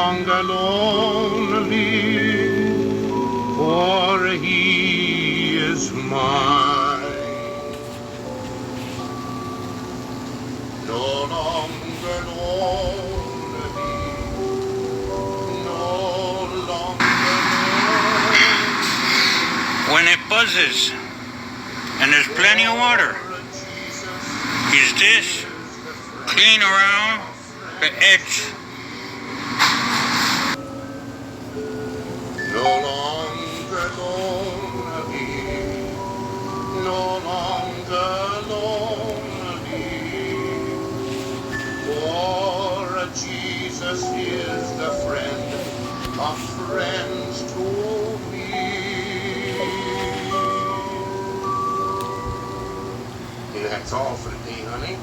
longer lonely, for he is mine. No longer lonely, no longer lonely. When it buzzes and there's plenty of water, is this clean around the edge? No longer lonely, no longer lonely, for Jesus is the friend of friends to me. And that's all for today, honey.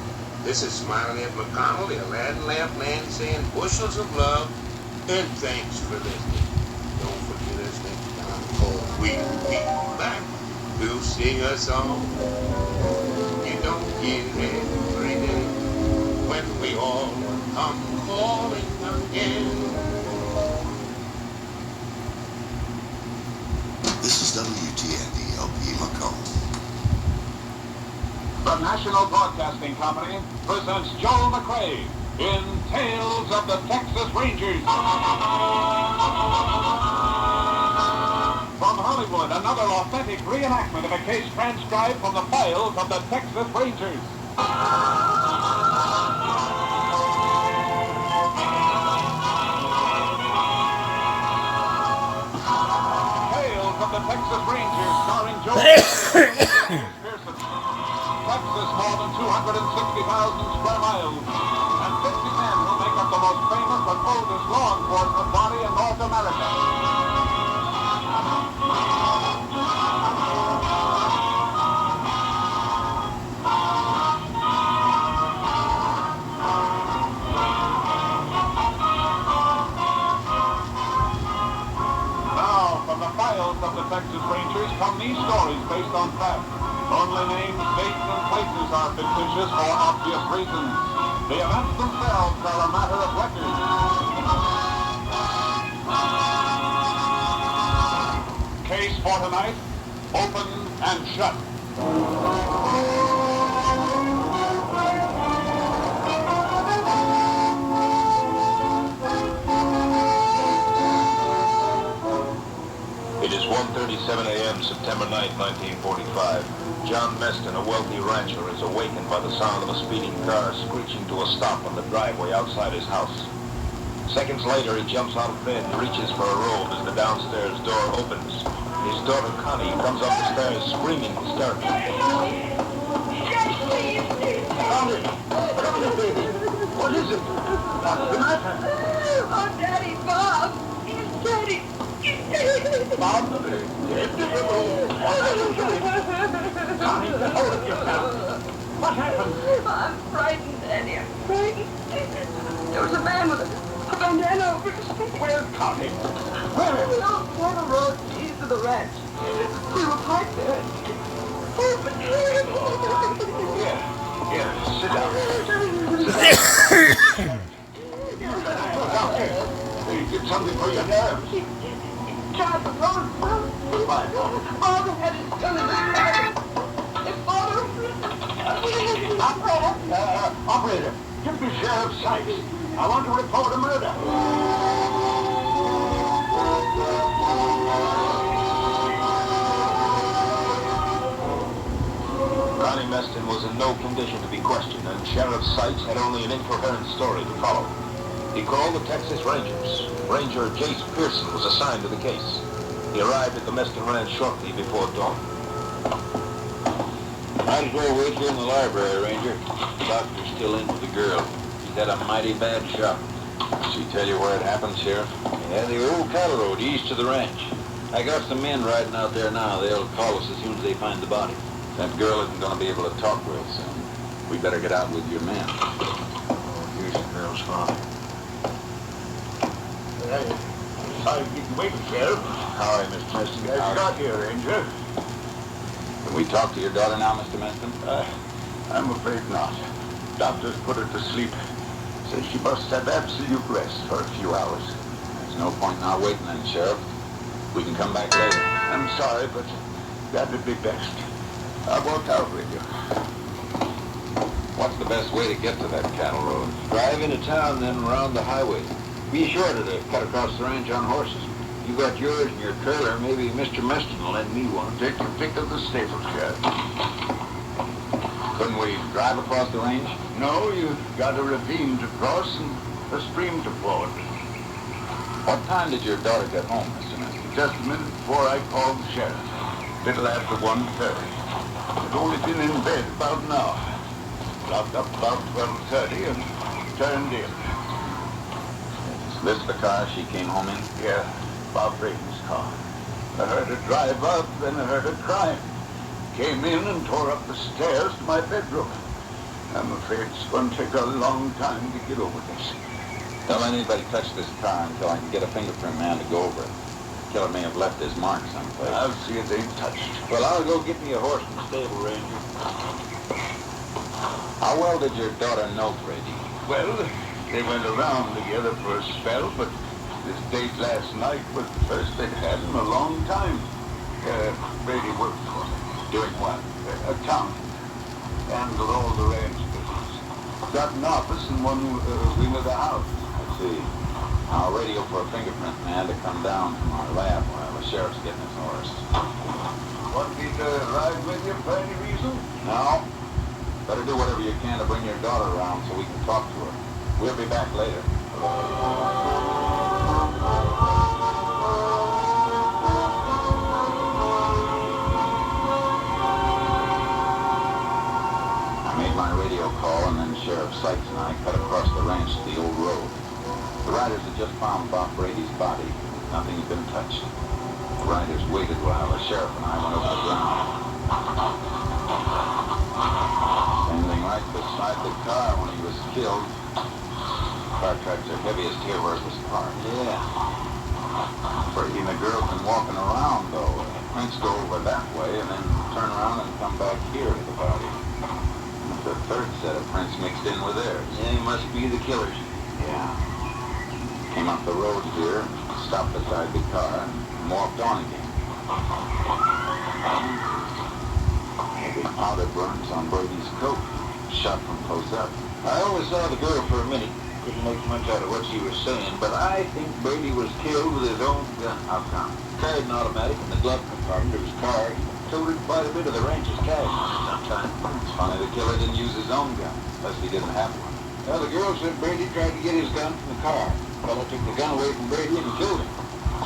This is Smiling Ed McConnell, the Aladdin Lamp Man, saying bushels of love and thanks for listening. Don't forget us next time, for we'll be back. We'll sing a song you don't hear every day when we all come calling again. This is WTND-LP McComb. The National Broadcasting Company presents Joel McRae in Tales of the Texas Rangers. From Hollywood, another authentic reenactment of a case transcribed from the files of the Texas Rangers. Tales of the Texas Rangers, starring Joel McRae. Texas, more than 260,000 square miles, and 50 men who make up the most famous and oldest law enforcement body in North America. Now, from the files of the Texas Rangers come these stories based on fact. Only names, dates, and places are fictitious for obvious reasons. The events themselves are a matter of record. Case for tonight, open and shut. It is 1:37 a.m., September 9, 1945. John Meston, a wealthy rancher, is awakened by the sound of a speeding car screeching to a stop on the driveway outside his house. Seconds later, he jumps out of bed and reaches for a robe as the downstairs door opens. His daughter, Connie, comes up the stairs screaming hysterically. Connie! Connie, baby! What is it? What's the matter? Oh, Daddy, Bob! Daddy! Bob, Connie, hold it yourself. What happened? I'm frightened, Daddy. I'm frightened. There was a man with a bandana over his face. Where's Connie? Where? The old cattle road east of the ranch. We were parked there. Here, sit down. Doctor, get something for your nerves. Tried the road. Fine. Father had his gun in his back. His father... Operator, give me Sheriff Sykes. I want to report a murder. Connie Meston was in no condition to be questioned, and Sheriff Sykes had only an incoherent story to follow. He called the Texas Rangers. Ranger Jace Pearson was assigned to the case. He arrived at the Meston Ranch shortly before dawn. Might as well wait here in the library, Ranger. The doctor's still in with the girl. She's had a mighty bad shock. Did she tell you where it happened, Sheriff? Yeah, the old cattle road east of the ranch. I got some men riding out there now. They'll call us as soon as they find the body. That girl isn't going to be able to talk real soon. We better get out with your men. Here's the girl's father. Sorry to keep you waiting, Sheriff. How are you, Mr. Meston? I got here, Ranger. Can we talk to your daughter now, Mr. Meston? I'm afraid not. Doctors put her to sleep. Says she must have absolute rest for a few hours. There's no point now waiting then, Sheriff. We can come back later. I'm sorry, but that'd be best. I'll walk out with you. What's the best way to get to that cattle road? Drive into town, then around the highway. Be sure to cut across the range on horses. You got yours in your trailer. Maybe Mr. Meston will lend me one. Take your pick of the stable, Sheriff. Couldn't we drive across the range? No, you've got a ravine to cross and a stream to ford. What time did your daughter get home, Mr. Meston? Just a minute before I called the sheriff. Little after 1:30. I'd only been in bed about an hour. Locked up about 12:30 and turned in. Is this the car she came home in? Yeah, Bob Braden's car. I heard her drive up, then I heard her crying. Came in and tore up the stairs to my bedroom. I'm afraid it's going to take a long time to get over this. Don't let anybody touch this car until I can get a fingerprint man to go over it. The killer may have left his mark someplace. I'll see it ain't touched. Well, I'll go get me a horse from the stable, Ranger. How well did your daughter know Brady? Well, they went around together for a spell, but this date last night was the first they'd had in a long time. Brady worked for me. Doing what? Accountant. Handled all the ranch business. Got an office in one wing of the house. I see. I'll radio for a fingerprint man to come down from our lab while the sheriff's getting his horse. Want me to ride with you for any reason? No. Better do whatever you can to bring your daughter around so we can talk to her. We'll be back later. I made my radio call, and then Sheriff Sykes and I cut across the ranch to the old road. The riders had just found Bob Brady's body. Nothing had been touched. The riders waited while the sheriff and I went over the ground. Standing right beside the car when he was killed. Car tracks are heaviest here where it was parked. Yeah. Brady and the girl been walking around, though. Prints go over that way and then turn around and come back here to the body. The third set of prints mixed in with theirs. Yeah, he must be the killers. Yeah. Came up the road here, stopped beside the car, and walked on again. Heavy powder burns on Brady's coat. Shot from close up. I only saw the girl for a minute. Couldn't make much out of what she was saying, but I think Brady was killed with his own gun. How come? Carried an automatic in the glove compartment of his car. He toted quite a bit of the ranch's cash sometime. It's funny the killer didn't use his own gun, unless he didn't have one. Well, the girl said Brady tried to get his gun from the car. The fellow took the gun away from Brady and killed him.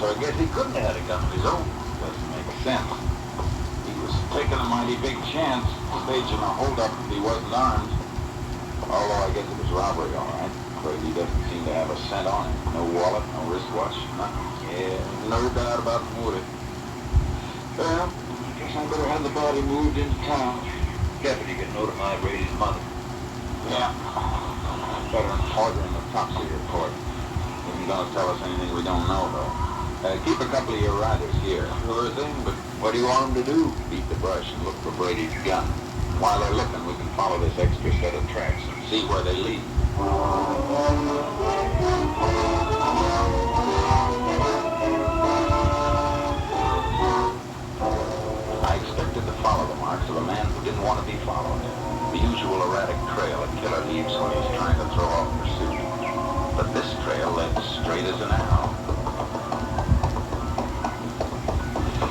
So I guess he couldn't have had a gun of his own. Doesn't make sense. He was taking a mighty big chance, staging a holdup if he wasn't armed. Although I guess it was robbery, all right. Brady doesn't seem to have a cent on him. No wallet, no wristwatch, nothing. Yeah, no doubt about the motive. Well, I guess I better have the body moved into town. Deputy can notify Brady's mother. Yeah. Better order an autopsy report. Isn't going to tell us anything we don't know, though. Keep a couple of your riders here. Sure thing, but what do you want them to do? Beat the brush and look for Brady's gun. While they're looking, we can follow this extra set of tracks and see where they lead. I expected to follow the marks of a man who didn't want to be followed. The usual erratic trail a killer leaves when he's trying to throw off pursuit. But this trail led straight as an arrow.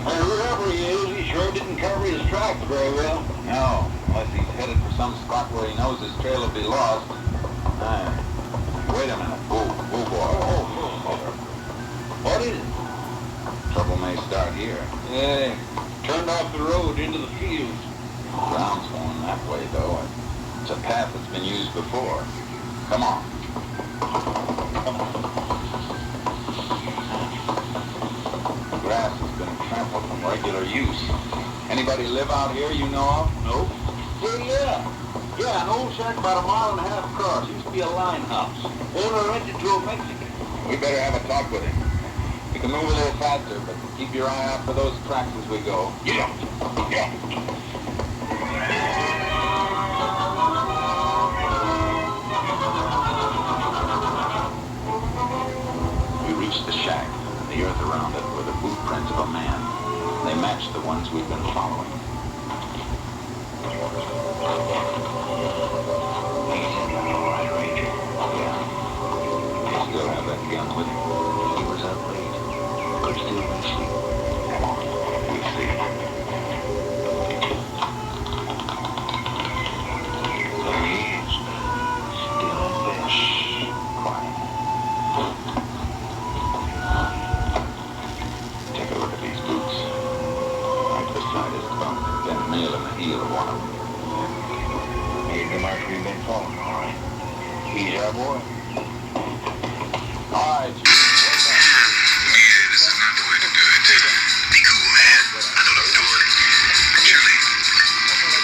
Well, whoever he is, he sure didn't cover his tracks very well. No, unless he's headed for some spot where he knows his trail will be lost. Wait a minute. Whoa, boy. What is it? Trouble may start here. Yeah, turned off the road into the fields. The ground's going that way, though. It's a path that's been used before. Come on. The grass has been trampled from regular use. Anybody live out here you know of? Nope. Yeah. Yeah, an old shack about 1.5 miles across. Used to be a line house. Owner rented to a Mexican. We better have a talk with him. We can move a little faster, but keep your eye out for those tracks as we go. Yeah. We reached the shack. and the earth around it were the boot prints of a man. They matched the ones we'd been following. He's in there, all right, Ranger. Yeah. You still have that gun with him? He was up late. Could still be asleep. Come on. We'll see. There he is. Still in bed. Quiet. Take a look at these boots. Right beside his bunk, then nail in the heel of one of them. He's the mark we've been following, all right. He's our boy. All right, you. Yeah, this is not the way to do it. Be cool, man. I know what I'm doing. Actually,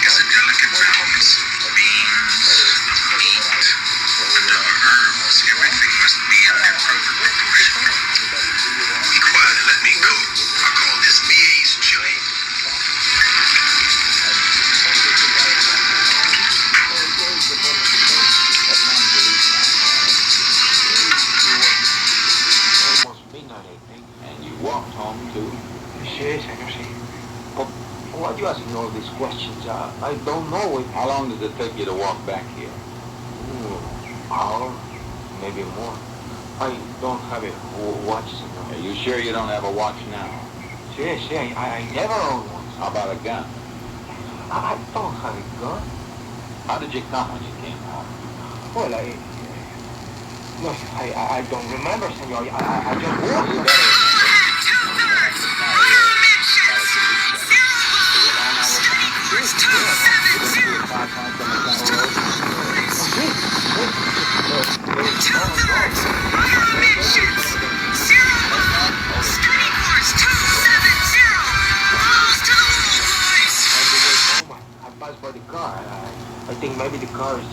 it's a delicate balance. Beans, meat, vanilla herbs. Everything must be in their proper proportion. Be quiet and let me cook. I call this Mia's chili. Almost midnight, I think. And you walked home, too? Sí, senor, sí. But why are you asking all these questions? I don't know if... How long does it take you to walk back here? Hour, maybe more. I don't have a watch, senor. Are you sure you don't have a watch now? Sí, sí, I never owned one. How about a gun? I don't have a gun. How did you come when you came home? Well, no, I don't remember, senor. I just walked. You better I passed by the car. I think maybe the car is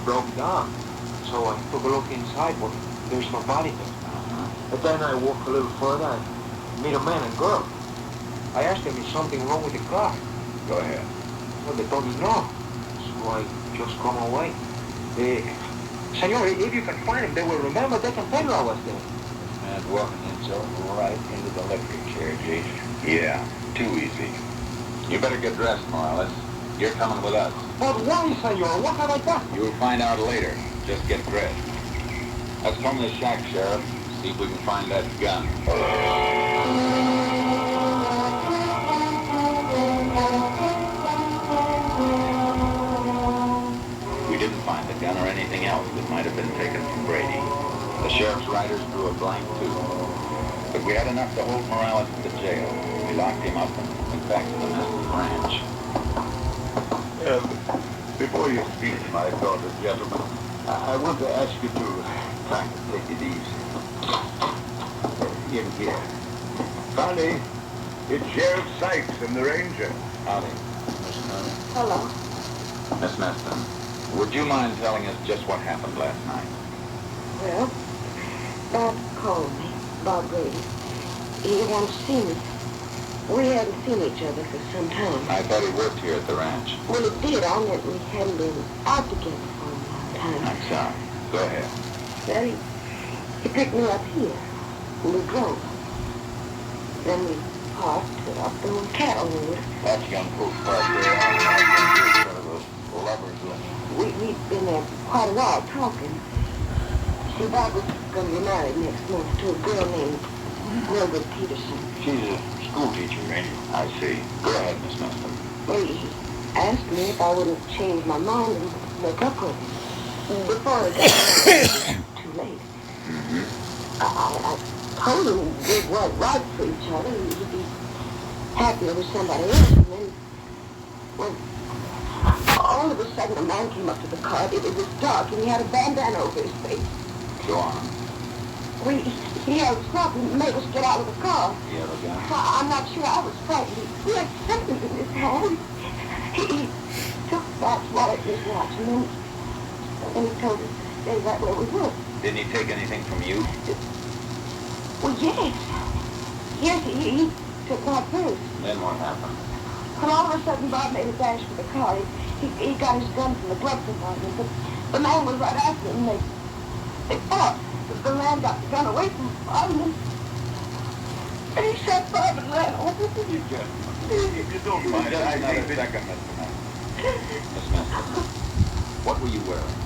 broke down. So I took a look inside, but there's no body there. But then I walk a little further and meet a man and girl. I asked them if something wrong with the car. Go ahead. Well, they told me no. So I just come away. Senor, if you can find them, they will remember. They can tell you I was there. And walking himself right into the electric chair, Jason. Yeah, too easy. You better get dressed, Morales. You're coming with us. But why, senor? What have I done? You'll find out later. Just get dressed. Let's come to the shack, Sheriff. See if we can find that gun. We didn't find the gun or anything else that might have been taken from Brady. The sheriff's riders drew a blank, too. But we had enough to hold Morales at the jail. We locked him up and went back to the Meston ranch. Before you speak, my daughter, gentlemen, I want to ask you to try to take it easy. In here. Connie, it's Sheriff Sykes and the Ranger. Howdy, Miss Connie. Hello. Miss Meston, would you mind telling us just what happened last night? Well, Bob called me, Bob Brady. He wanted to see me. We hadn't seen each other for some time. I thought he worked here at the ranch. Well, it did, on that we hadn't been out together for a long time. I'm sorry. Go ahead. Well, he picked me up here, and we drove. Then we parked up on Cattle Road. That's young folks park there on the lovers lane. We'd been there quite a while talking. See, Bob was going to be married next month to a girl named Mildred Peterson. She's a school teacher, Ranger. I see. Go ahead, Miss Meston. Well, he asked me if I wouldn't change my mind and make up with him. Before it got too late. I told him we weren't right for each other. He'd be happier with somebody else. And then, well, all of a sudden a man came up to the car. It was dark, and he had a bandana over his face. Go on. He yelled, "Stop and made us get out of the car." You have a gun? I'm not sure. I was frightened. He had something in his hand. He took Bob's wallet and his watch, and then he told us to stay right where we were. Didn't he take anything from you? Well, yes. Yes, he took my purse. Then what happened? Well, all of a sudden, Bob made a dash for the car. He got his gun from the glove compartment, but the man was right after him. They fought. The man got the gun away from Bob, and then shut Bob and ran over. You just, if you don't mind, I think that... Second, Mr. Master. Miss Master, what were you wearing?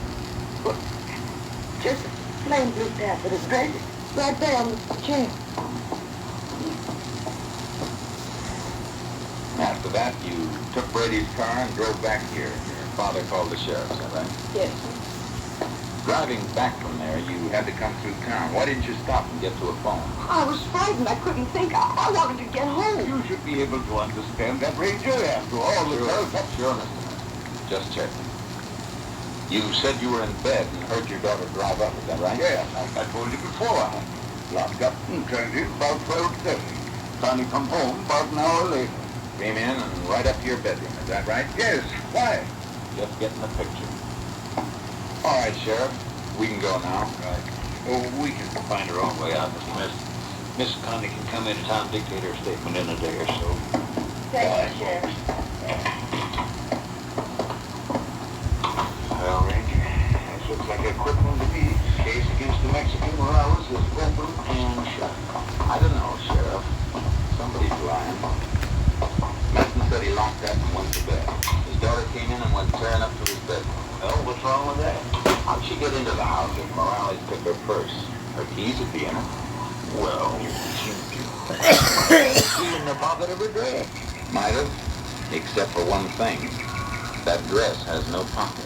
Just a plain blue cap with a dress right there on the chair. After that, you took Brady's car and drove back here. Your father called the sheriff, is that right? Yes. Driving back from there, you had to come through town. Why didn't you stop and get to a phone? I was frightened. I couldn't think. I wanted to get home. You should be able to understand that, Ranger, after all the time. Sure, Mr. Master. Just checking. You said you were in bed and heard your daughter drive up, is that right? Yes, I told you before. I locked up and turned in about 12:30. Connie come home about an hour later. Came in and right up to your bedroom, is that right? Yes, why? Just getting the picture. All right, Sheriff. We can go now. Right. Oh, we can find our own way out, Mr. Smith. Miss Connie can come in and town and dictate her statement in a day or so. Thank you, Sheriff. Well, Ranger, this looks like a quick one to me. Case against the Mexican Morales is open and shut. I don't know, Sheriff. Somebody's lying. Meston said he locked up and went to bed. His daughter came in and went tearing up to his bedroom. Well, what's wrong with that? How'd she get into the house if Morales took her purse? Her keys would be in her. Well, she in the pocket of her dress. Might have, except for one thing. That dress has no pockets.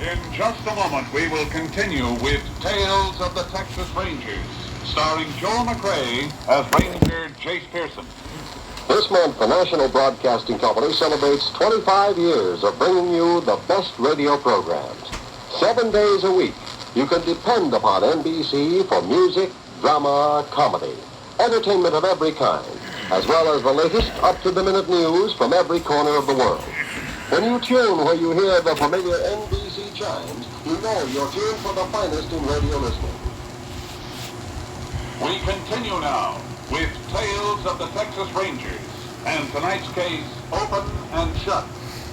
In just a moment, we will continue with Tales of the Texas Rangers, starring Joel McRae as Ranger Jace Pearson. This month, the National Broadcasting Company celebrates 25 years of bringing you the best radio programs. 7 days a week, you can depend upon NBC for music, drama, comedy, entertainment of every kind, as well as the latest up-to-the-minute news from every corner of the world. When you tune where you hear the familiar NBC chimes, you know you're tuned for the finest in radio listening. We continue now with Tales of the Texas Rangers, and tonight's case, Open and Shut,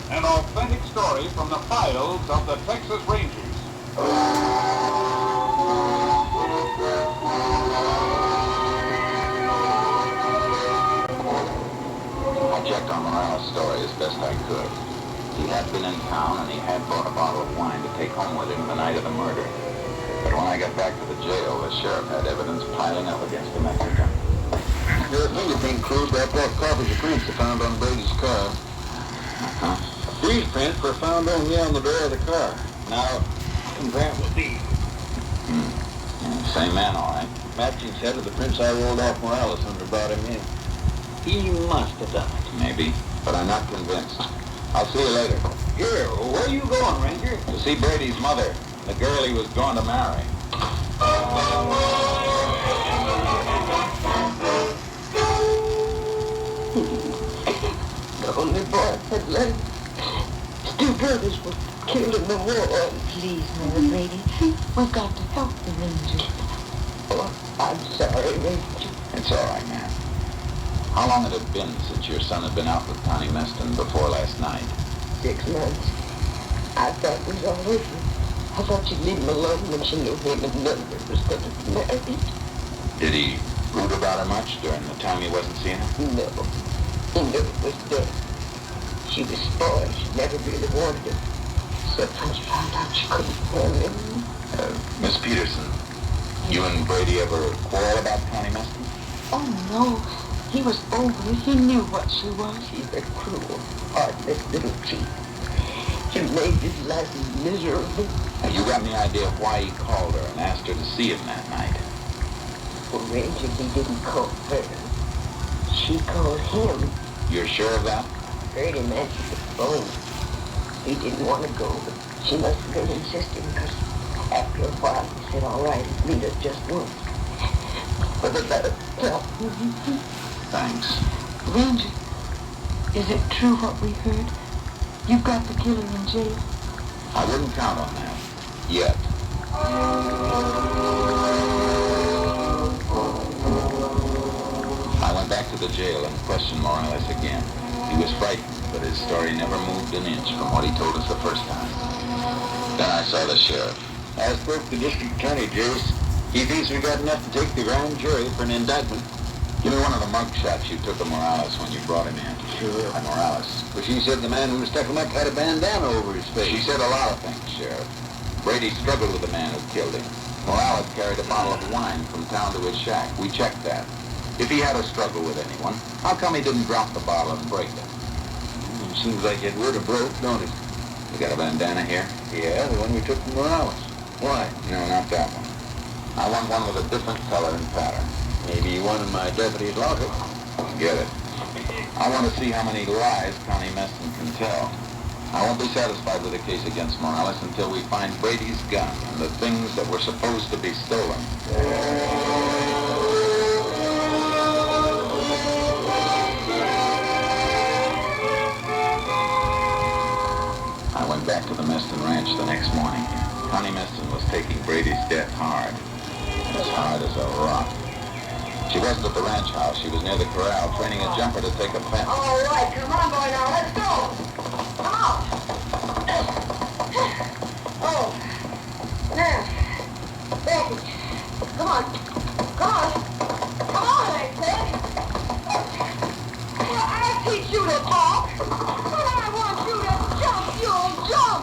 an authentic story from the files of the Texas Rangers. I checked on Morales' story as best I could. He had been in town and he had bought a bottle of wine to take home with him the night of the murder. But when I got back to the jail, the sheriff had evidence piling up against the Mexican. Your fingerprint clues backed up copies of prints they found on Brady's car. These prints were found only on the door of the car. Now, compare with these. Same man, all right. Matching set of the prints I rolled off Morales when we brought him in. He must have done it. Maybe, but I'm not convinced. I'll see you later. Here, where are you going, Ranger? To see Brady's mother, the girl he was going to marry. The only boy had left. Stu brothers were killed in the war. Please, Mother Brady, we've got to help the Rangers. Oh, I'm sorry, Ranger. It's all right, man. How long had it been since your son had been out with Connie Meston before last night? 6 months. I thought it was all over. I thought she'd leave him alone when she knew him and none of it was going to be married. Did he root about her much during the time he wasn't seeing her? No. He knew it was death. She was spoiled. She never really wanted him. Except when she found out she couldn't have him. Miss Peterson, you and Brady ever quarrel about Connie Meston? Oh, no. He was over. He knew what she was. She's a cruel, heartless little cheat. She made his life miserable. Now, you got any idea why he called her and asked her to see him that night? Well, Ranger, he didn't call her. She called him. You're sure of that? I heard him answer the phone. He didn't want to go, but she must have been insisting, because after a while he said, all right, meet her just once. For the better help. Thanks. Ranger, is it true what we heard? You've got the killer in jail? I wouldn't count on that. Yet. I went back to the jail and questioned Morales again. He was frightened. but his story never moved an inch from what he told us the first time. Then I saw the sheriff. I spoke to District Attorney Jace. He thinks we got enough to take the grand jury for an indictment. Give me one of the mug shots you took of Morales when you brought him in. Sure. Morales. But she said the man who stuck him up had a bandana over his face. She said a lot of things, Sheriff. Brady struggled with the man who killed him. Morales carried a bottle of wine from town to his shack. We checked that. If he had a struggle with anyone, how come he didn't drop the bottle and break it? Seems like it would have broke, don't it? You got a bandana here? Yeah, the one we took from Morales. Why? No, not that one. I want one with a different color and pattern. Maybe one in my deputy's locker. Get it. I want to see how many lies Connie Meston can tell. I won't be satisfied with the case against Morales until we find Brady's gun and the things that were supposed to be stolen. I went back to the Meston Ranch the next morning. Connie Meston was taking Brady's death hard. As hard as a rock. She wasn't at the ranch house. She was near the corral, training a jumper to take a fence. All right, come on, boy, now, let's go. Come on. Oh, now, Becky, come on. Come on. Come on, I said. Well, I'll teach you to talk. But I want you to jump, you'll jump.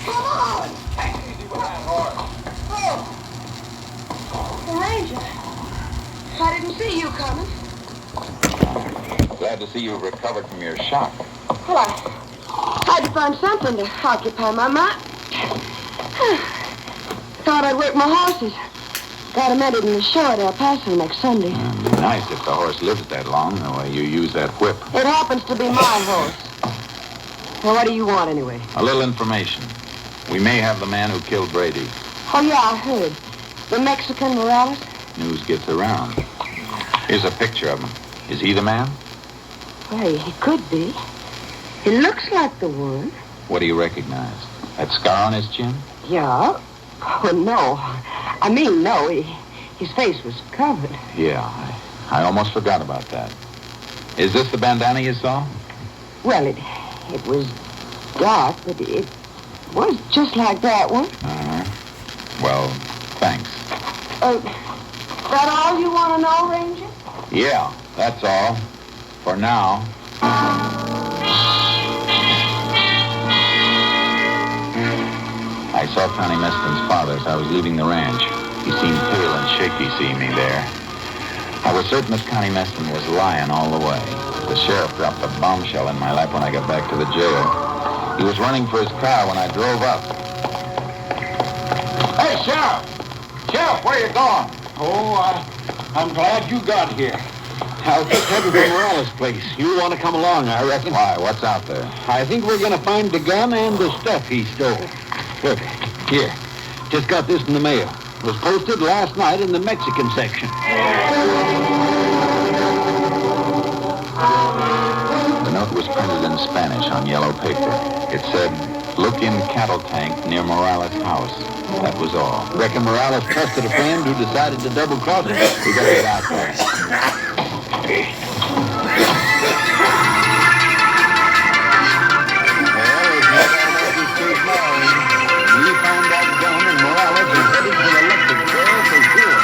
Come on. Take it easy with that horse. Oh, the ranger. I didn't see you coming. Glad to see you've recovered from your shock. Well, I had to find something to occupy my mind. Thought I'd work my horses. Got 'em headed in the show at El Paso next Sunday. It'd be nice if the horse lived that long, the way you use that whip. It happens to be my horse. Well, what do you want anyway? A little information. We may have the man who killed Brady. Oh, yeah, I heard. The Mexican Morales? News gets around. Here's a picture of him. Is he the man? Well, he could be. He looks like the one. What do you recognize? That scar on his chin? Yeah. Oh, no. I mean, no. His face was covered. Yeah, I almost forgot about that. Is this the bandana you saw? Well, it was dark, but it was just like that one. Uh-huh. Well, thanks. That all you want to know, Ranger? Yeah, that's all. For now. I saw Connie Meston's father as I was leaving the ranch. He seemed pale and shaky seeing me there. I was certain that Connie Meston was lying all the way. The sheriff dropped a bombshell in my lap when I got back to the jail. He was running for his car when I drove up. Hey, Sheriff! Sheriff, where you going? Oh, I'm glad you got here. I was just headed to Morales' place. You want to come along, I reckon. Why, what's out there? I think we're going to find the gun and the stuff he stole. Look, here. Just got this in the mail. It was posted last night in the Mexican section. The note was printed in Spanish on yellow paper. It said, "Look in cattle tank near Morales' house." That was all. Reckon Morales trusted a friend who decided to double-cross him? We gotta get out there. Well, it's not almost as case now. We found that gun and Morales is headed for the electric chair for sure.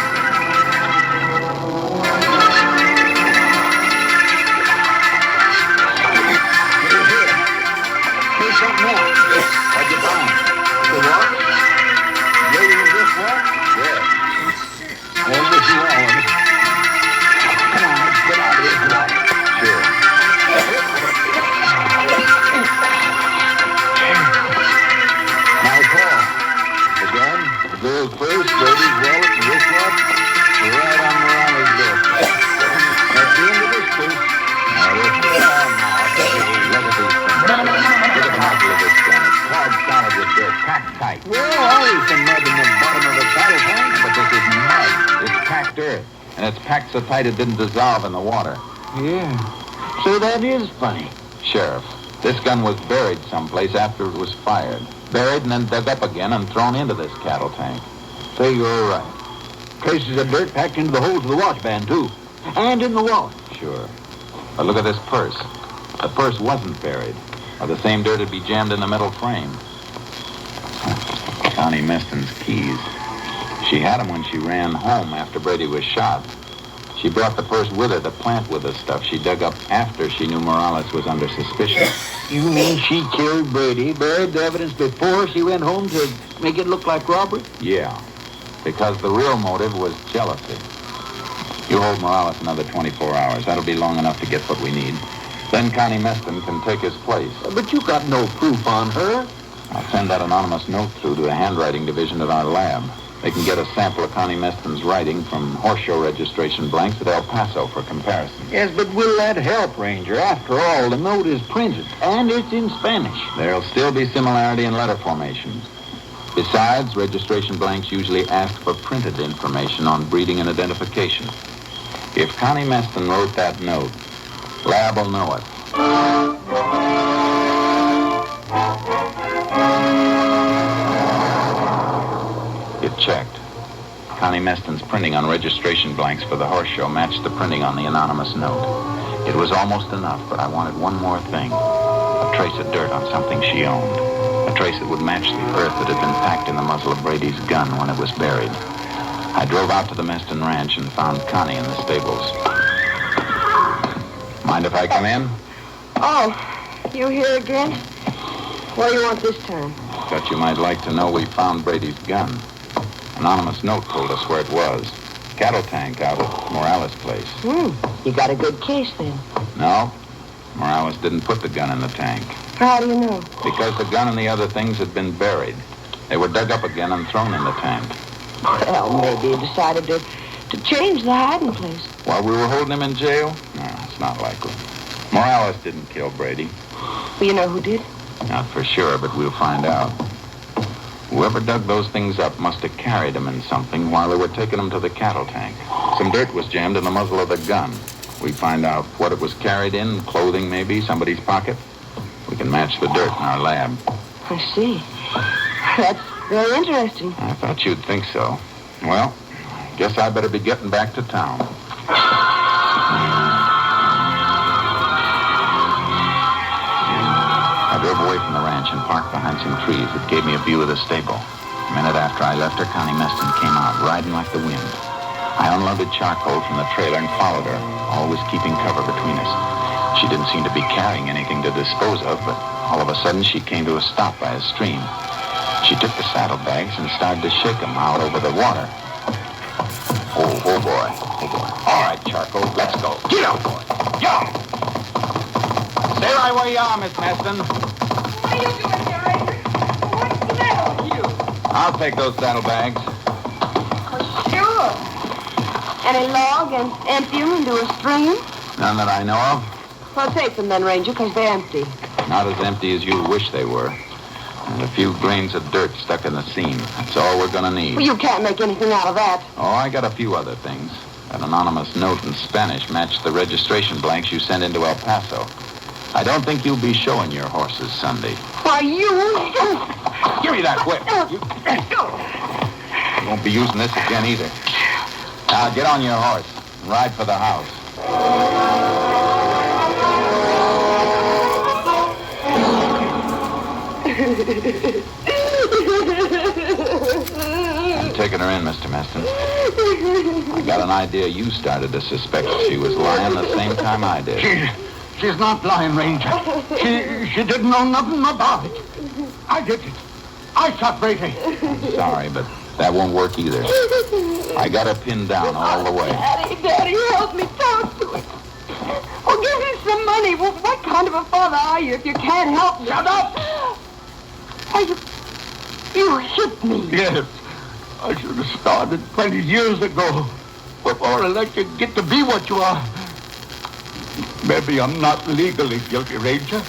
Here's something else. What'd you find? The watch? Lady with this watch? Yeah. Well, this is all of it. Come on, let's get out of here tonight. Sure. Now, Paul, the gun, the girl's purse, Brady's wallet, and wristwatch, right on Morales' door. That's the end of this case. Now, look at these things. Look at the muzzle of this gun. It's clawed solid with dirt, packed tight. Well, always some mud in the bottom of a cattle tank. But this isn't mud. It's packed earth. And it's packed so tight it didn't dissolve in the water. Yeah. So that is funny. Sheriff, this gun was buried someplace after it was fired. Buried and then dug up again and thrown into this cattle tank. Say you're right. Traces of dirt packed into the holes of the watch band, too. And in the wallet. Sure. But look at this purse. the purse wasn't buried, or the same dirt would be jammed in the metal frame. Connie Meston's keys. She had them when she ran home after Brady was shot. She brought the purse with her to plant with the stuff she dug up after she knew Morales was under suspicion. You mean she killed Brady, buried the evidence before she went home to make it look like robbery? Yeah, because the real motive was jealousy. You hold Morales another 24 hours. That'll be long enough to get what we need. Then Connie Meston can take his place. But you got no proof on her. I'll send that anonymous note through to the handwriting division at our lab. They can get a sample of Connie Meston's writing from horse show registration blanks at El Paso for comparison. Yes, but will that help, Ranger? After all, the note is printed, and it's in Spanish. There'll still be similarity in letter formations. Besides, registration blanks usually ask for printed information on breeding and identification. If Connie Meston wrote that note, lab will know it. It checked. Connie Meston's printing on registration blanks for the horse show matched the printing on the anonymous note. It was almost enough, but I wanted one more thing. A trace of dirt on something she owned. A trace that would match the earth that had been packed in the muzzle of Brady's gun when it was buried. I drove out to the Meston ranch and found Connie in the stables. Mind if I come in? Oh, you here again? What do you want this time? Thought you might like to know we found Brady's gun. Anonymous note told us where it was. Cattle tank out at Morales' place. You got a good case then. No, Morales didn't put the gun in the tank. How do you know? Because the gun and the other things had been buried. They were dug up again and thrown in the tank. Well, maybe he decided to change the hiding place. While we were holding him in jail? No, it's not likely. Morales didn't kill Brady. Well, you know who did? Not for sure, but we'll find out. Whoever dug those things up must have carried them in something while they were taking them to the cattle tank. Some dirt was jammed in the muzzle of the gun. We find out what it was carried in, clothing maybe, somebody's pocket. We can match the dirt in our lab. I see. That's very interesting. I thought you'd think so. Well, guess I better be getting back to town. I drove away from the ranch and parked behind some trees that gave me a view of the stable. A minute after I left her, Connie Meston came out, riding like the wind. I unloaded charcoal from the trailer and followed her, always keeping cover between us. She didn't seem to be carrying anything to dispose of, but all of a sudden she came to a stop by a stream. She took the saddlebags and started to shake them out over the water. Oh boy. All right, Charcoal, let's go. Get out, boy. Yo! Stay right where you are, Miss Meston. What are you doing here, Ranger? What's the matter with you? I'll take those saddlebags. Oh, sure. Any log and empty them into a stream? None that I know of. Well, take them then, Ranger, because they're empty. Not as empty as you wish they were. And a few grains of dirt stuck in the seam. That's all we're gonna need. Well, you can't make anything out of that. Oh, I got a few other things. That anonymous note in Spanish matched the registration blanks you sent into El Paso. I don't think you'll be showing your horses Sunday. Why, you... Give me that whip. You won't be using this again either. Now, get on your horse and ride for the house. I'm taking her in, Mr. Meston. I got an idea you started to suspect she was lying the same time I did. She's not lying, Ranger. She didn't know nothing about it. I did it. I shot Brady. I'm sorry, but that won't work either. I got her pinned down all the way. Daddy, help me talk to him. Well, give me some money. Well, what kind of a father are you if you can't help me? Shut up! Why, you hit me. Yes. I should have started 20 years ago before I let you get to be what you are. Maybe I'm not legally guilty, Ranger,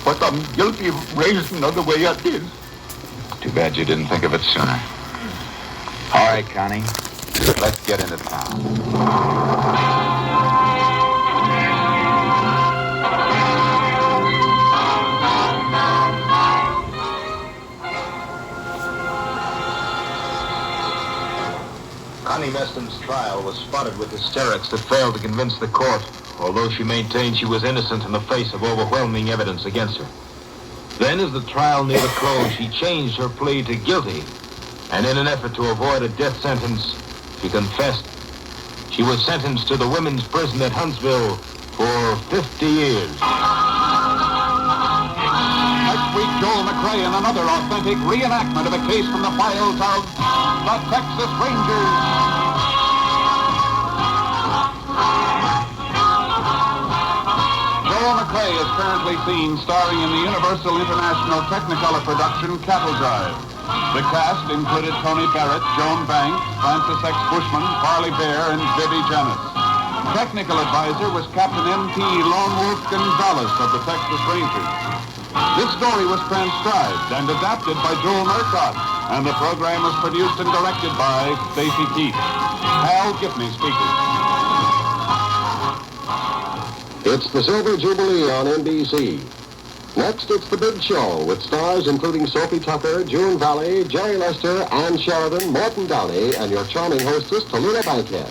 but I'm guilty of raising her the way I did. Too bad you didn't think of it sooner. All right, Connie, let's get into town. Connie Meston's trial was spotted with hysterics that failed to convince the court. although she maintained she was innocent in the face of overwhelming evidence against her. Then, as the trial neared a close, she changed her plea to guilty, and in an effort to avoid a death sentence, she confessed. She was sentenced to the women's prison at Huntsville for 50 years. Next week, Joel McRae in another authentic reenactment of a case from the files of the Texas Rangers. Joel McRae is currently seen starring in the Universal International Technicolor production Cattle Drive. The cast included Tony Barrett, Joan Banks, Francis X. Bushman, Farley Bear, and Vivi Janis. Technical advisor was Captain M.P. Lone Wolf Gonzalez of the Texas Rangers. This story was transcribed and adapted by Joel Murcott, and the program was produced and directed by Stacy Keith. Hal Gibney speaking. It's the Silver Jubilee on NBC. Next, it's The Big Show, with stars including Sophie Tucker, June Valley, Jerry Lester, Ann Sheridan, Morton Downey, and your charming hostess, Tallulah Bankhead.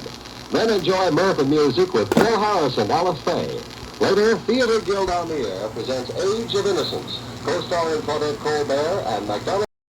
Then enjoy mirth and music with Phil Harris and Alice Faye. Later, Theater Guild on the Air presents Age of Innocence, co-starring Claudette Colbert and MacDonald.